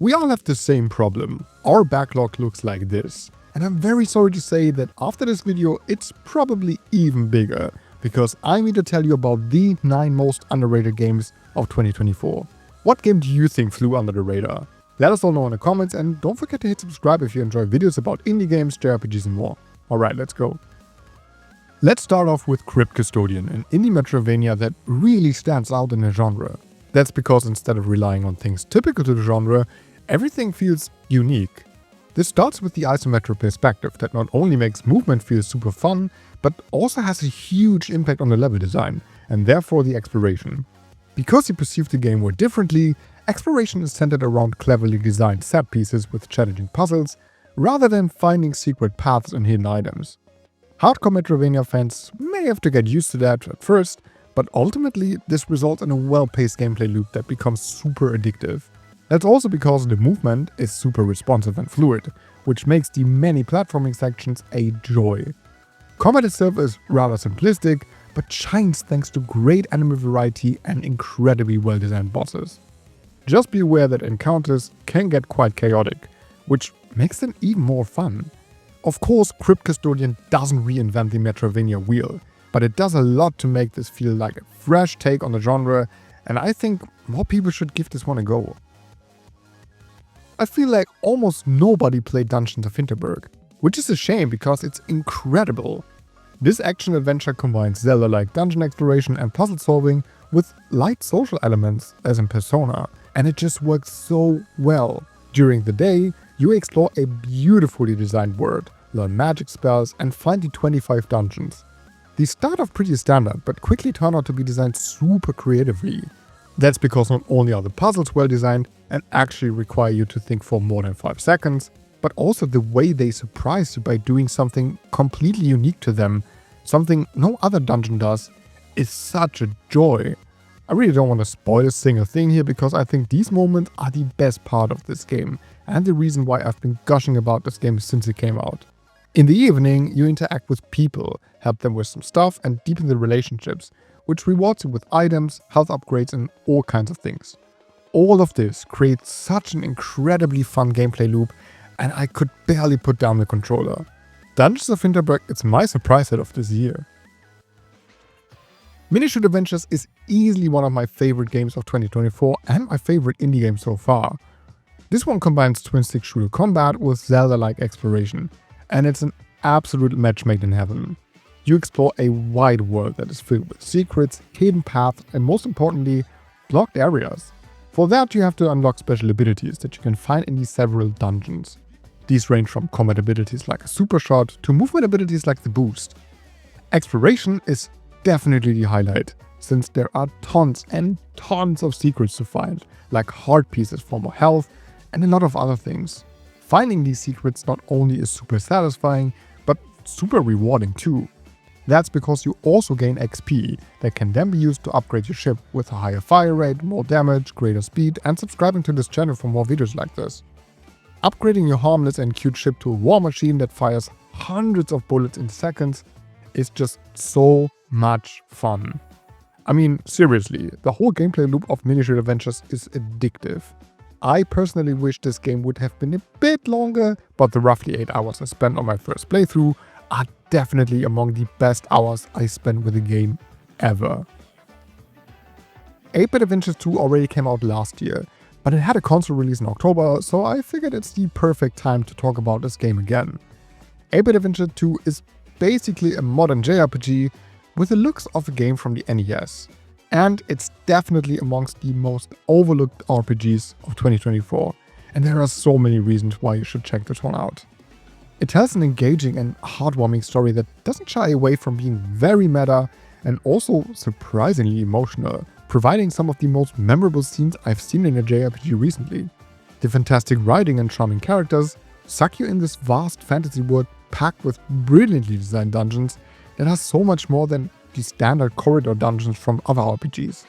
We all have the same problem. Our backlog looks like this. And I'm very sorry to say that after this video, it's probably even bigger, because I'm here to tell you about the 9 most underrated games of 2024. What game do you think flew under the radar? Let us all know in the comments, and don't forget to hit subscribe if you enjoy videos about indie games, JRPGs and more. Alright, let's go. Let's start off with Crypt Custodian, an indie Metroidvania that really stands out in the genre. That's because instead of relying on things typical to the genre, everything feels unique. This starts with the isometric perspective that not only makes movement feel super fun, but also has a huge impact on the level design, and therefore the exploration. Because you perceive the game more differently, exploration is centered around cleverly designed set pieces with challenging puzzles, rather than finding secret paths and hidden items. Hardcore Metroidvania fans may have to get used to that at first, but ultimately this results in a well-paced gameplay loop that becomes super addictive. That's also because the movement is super responsive and fluid, which makes the many platforming sections a joy. Combat itself is rather simplistic, but shines thanks to great enemy variety and incredibly well-designed bosses. Just be aware that encounters can get quite chaotic, which makes them even more fun. Of course, Crypt Custodian doesn't reinvent the Metroidvania wheel, but it does a lot to make this feel like a fresh take on the genre, and I think more people should give this one a go. I feel like almost nobody played Dungeons of Hinterberg, which is a shame because it's incredible. This action-adventure combines Zelda-like dungeon exploration and puzzle solving with light social elements as in Persona, and it just works so well. During the day, you explore a beautifully designed world, learn magic spells and find the 25 dungeons. These start off pretty standard, but quickly turn out to be designed super creatively. That's because not only are the puzzles well designed and actually require you to think for more than 5 seconds, but also the way they surprise you by doing something completely unique to them, something no other dungeon does, is such a joy. I really don't want to spoil a single thing here because I think these moments are the best part of this game and the reason why I've been gushing about this game since it came out. In the evening, you interact with people, help them with some stuff and deepen the relationships, which rewards you with items, health upgrades and all kinds of things. All of this creates such an incredibly fun gameplay loop, and I could barely put down the controller. Dungeons of Hinterberg is my surprise hit of this year. Minishoot Adventures is easily one of my favorite games of 2024 and my favorite indie game so far. This one combines twin-stick shooter combat with Zelda-like exploration, and it's an absolute match made in heaven. You explore a wide world that is filled with secrets, hidden paths and most importantly, blocked areas. For that you have to unlock special abilities that you can find in these several dungeons. These range from combat abilities like a super shot to movement abilities like the boost. Exploration is definitely the highlight, since there are tons and tons of secrets to find, like heart pieces for more health and a lot of other things. Finding these secrets not only is super satisfying, but super rewarding too. That's because you also gain XP that can then be used to upgrade your ship with a higher fire rate, more damage, greater speed and subscribing to this channel for more videos like this. Upgrading your harmless and cute ship to a war machine that fires hundreds of bullets in seconds is just so much fun. I mean, seriously, the whole gameplay loop of Minishoot Adventures is addictive. I personally wish this game would have been a bit longer, but the roughly 8 hours I spent on my first playthrough are definitely among the best hours I spent with a game ever. 8-Bit Adventures 2 already came out last year, but it had a console release in October, so I figured it's the perfect time to talk about this game again. 8-Bit Adventure 2 is basically a modern JRPG with the looks of a game from the NES, and it's definitely amongst the most overlooked RPGs of 2024, and there are so many reasons why you should check this one out. It tells an engaging and heartwarming story that doesn't shy away from being very meta and also surprisingly emotional, providing some of the most memorable scenes I've seen in a JRPG recently. The fantastic writing and charming characters suck you in this vast fantasy world packed with brilliantly designed dungeons that are so much more than the standard corridor dungeons from other RPGs.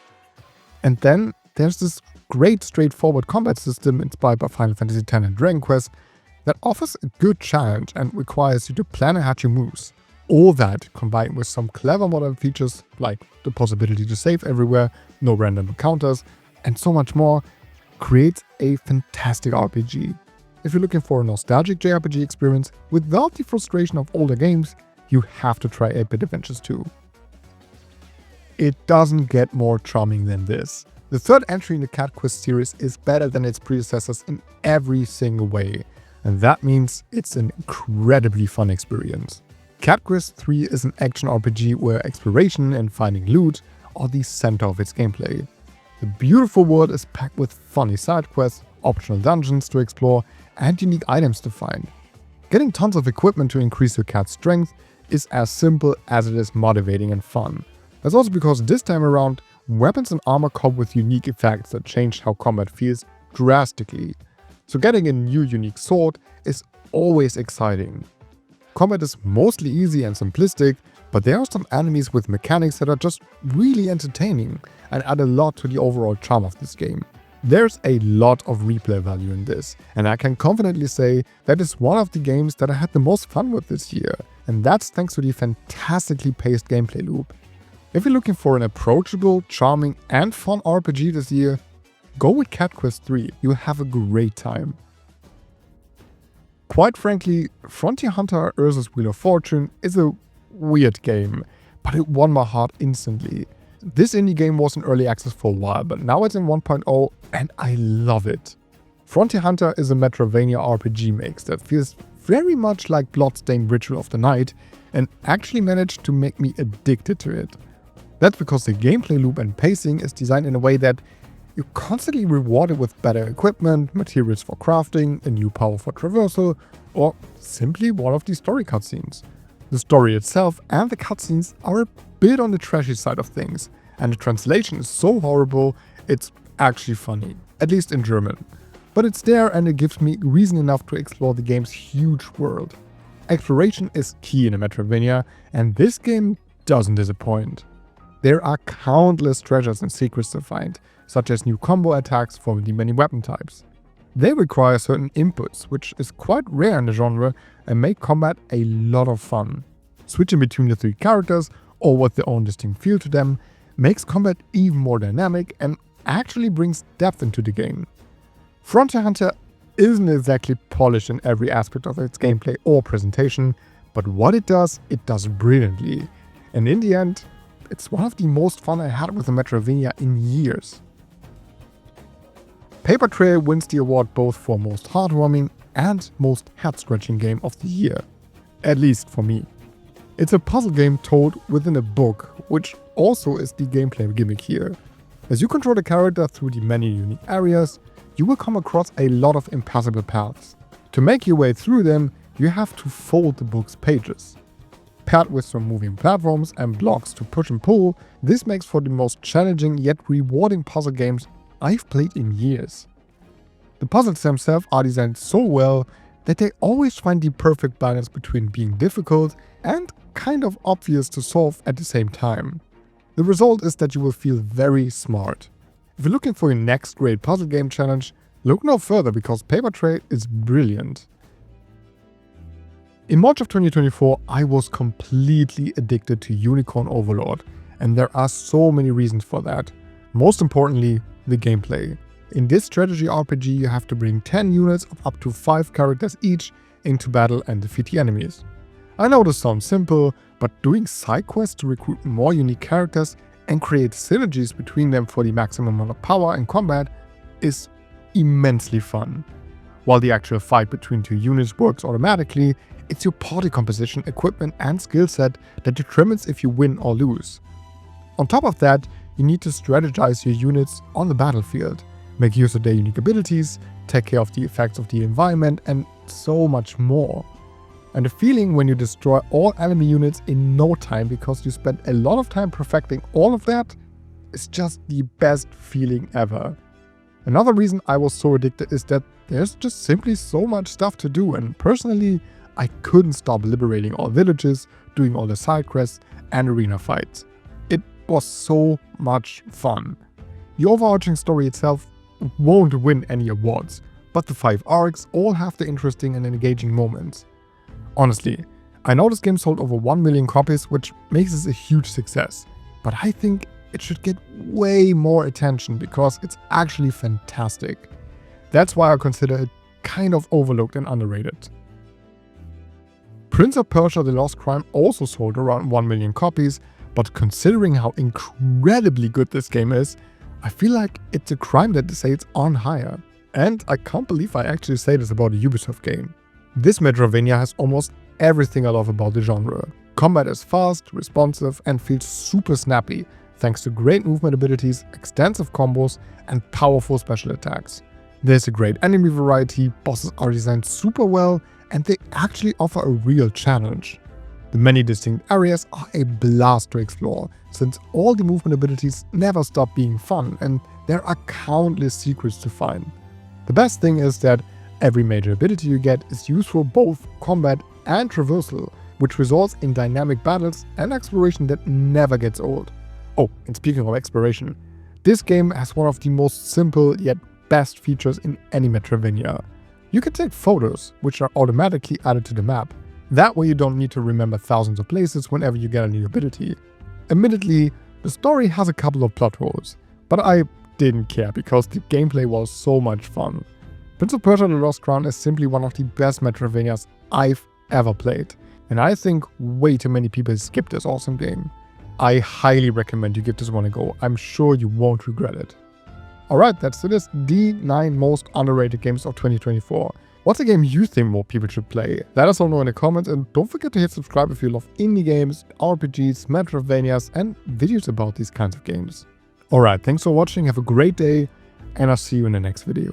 And then there's this great straightforward combat system inspired by Final Fantasy X and Dragon Quest that offers a good challenge and requires you to plan ahead your moves. All that combined with some clever modern features like the possibility to save everywhere, no random encounters, and so much more, creates a fantastic RPG. If you're looking for a nostalgic JRPG experience without the frustration of older games, you have to try 8-Bit Adventures 2. It doesn't get more charming than this. The third entry in the Cat Quest series is better than its predecessors in every single way, and that means it's an incredibly fun experience. Cat Quest 3 is an action RPG where exploration and finding loot are the center of its gameplay. The beautiful world is packed with funny side quests, optional dungeons to explore, and unique items to find. Getting tons of equipment to increase your cat's strength is as simple as it is motivating and fun. That's also because this time around, weapons and armor come with unique effects that change how combat feels drastically. So getting a new unique sword is always exciting. Combat is mostly easy and simplistic, but there are some enemies with mechanics that are just really entertaining and add a lot to the overall charm of this game. There's a lot of replay value in this, and I can confidently say that it's one of the games that I had the most fun with this year, and that's thanks to the fantastically paced gameplay loop. If you're looking for an approachable, charming and fun RPG this year, go with Cat Quest 3, you'll have a great time. Quite frankly, Frontier Hunter Erza's Wheel of Fortune is a weird game, but it won my heart instantly. This indie game was in early access for a while, but now it's in 1.0 and I love it. Frontier Hunter is a Metroidvania RPG mix that feels very much like Bloodstained Ritual of the Night and actually managed to make me addicted to it. That's because the gameplay loop and pacing is designed in a way that you're constantly rewarded with better equipment, materials for crafting, a new power for traversal, or simply one of the story cutscenes. The story itself and the cutscenes are a bit on the trashy side of things, and the translation is so horrible, it's actually funny, at least in German. But it's there and it gives me reason enough to explore the game's huge world. Exploration is key in a Metroidvania, and this game doesn't disappoint. There are countless treasures and secrets to find, such as new combo attacks for the many weapon types. They require certain inputs, which is quite rare in the genre and make combat a lot of fun. Switching between the three characters, all with their own distinct feel to them, makes combat even more dynamic and actually brings depth into the game. Frontier Hunter isn't exactly polished in every aspect of its gameplay or presentation, but what it does brilliantly. And in the end, it's one of the most fun I had with a Metroidvania in years. Paper Trail wins the award both for most heartwarming and most head-scratching game of the year. At least for me. It's a puzzle game told within a book, which also is the gameplay gimmick here. As you control the character through the many unique areas, you will come across a lot of impassable paths. To make your way through them, you have to fold the book's pages. Paired with some moving platforms and blocks to push and pull, this makes for the most challenging yet rewarding puzzle games I've played in years. The puzzles themselves are designed so well that they always find the perfect balance between being difficult and kind of obvious to solve at the same time. The result is that you will feel very smart. If you're looking for your next great puzzle game challenge, look no further because Paper Trail is brilliant. In March of 2024, I was completely addicted to Unicorn Overlord, and there are so many reasons for that. Most importantly, the gameplay. In this strategy RPG, you have to bring 10 units of up to 5 characters each into battle and defeat the enemies. I know this sounds simple, but doing side quests to recruit more unique characters and create synergies between them for the maximum amount of power in combat is immensely fun. While the actual fight between two units works automatically, it's your party composition, equipment and skill set that determines if you win or lose. On top of that, you need to strategize your units on the battlefield, make use of their unique abilities, take care of the effects of the environment and so much more. And the feeling when you destroy all enemy units in no time because you spent a lot of time perfecting all of that is just the best feeling ever. Another reason I was so addicted is that there's just simply so much stuff to do, and personally I couldn't stop liberating all villages, doing all the side quests and arena fights. It was so much fun. The overarching story itself won't win any awards, but the 5 arcs all have the interesting and engaging moments. Honestly, I know this game sold over 1 million copies, which makes this a huge success, but I think it should get way more attention because it's actually fantastic. That's why I consider it kind of overlooked and underrated. Prince of Persia: The Lost Crown also sold around 1 million copies, but considering how incredibly good this game is, I feel like it's a crime that the sales aren't higher. And I can't believe I actually say this about a Ubisoft game. This Metroidvania has almost everything I love about the genre. Combat is fast, responsive, and feels super snappy, thanks to great movement abilities, extensive combos, and powerful special attacks. There's a great enemy variety, bosses are designed super well, and they actually offer a real challenge. The many distinct areas are a blast to explore, since all the movement abilities never stop being fun, and there are countless secrets to find. The best thing is that every major ability you get is used for both combat and traversal, which results in dynamic battles and exploration that never gets old. Oh, and speaking of exploration, this game has one of the most simple yet best features in any Metroidvania. You can take photos, which are automatically added to the map. That way you don't need to remember thousands of places whenever you get a new ability. Admittedly, the story has a couple of plot holes, but I didn't care because the gameplay was so much fun. Prince of Persia: The Lost Crown is simply one of the best Metroidvanias I've ever played, and I think way too many people skip this awesome game. I highly recommend you give this one a go. I'm sure you won't regret it. Alright, that's it is the 9 most underrated games of 2024. What's a game you think more people should play? Let us all know in the comments, and don't forget to hit subscribe if you love indie games, RPGs, Metroidvanias, and videos about these kinds of games. Alright, thanks for watching, have a great day, and I'll see you in the next video.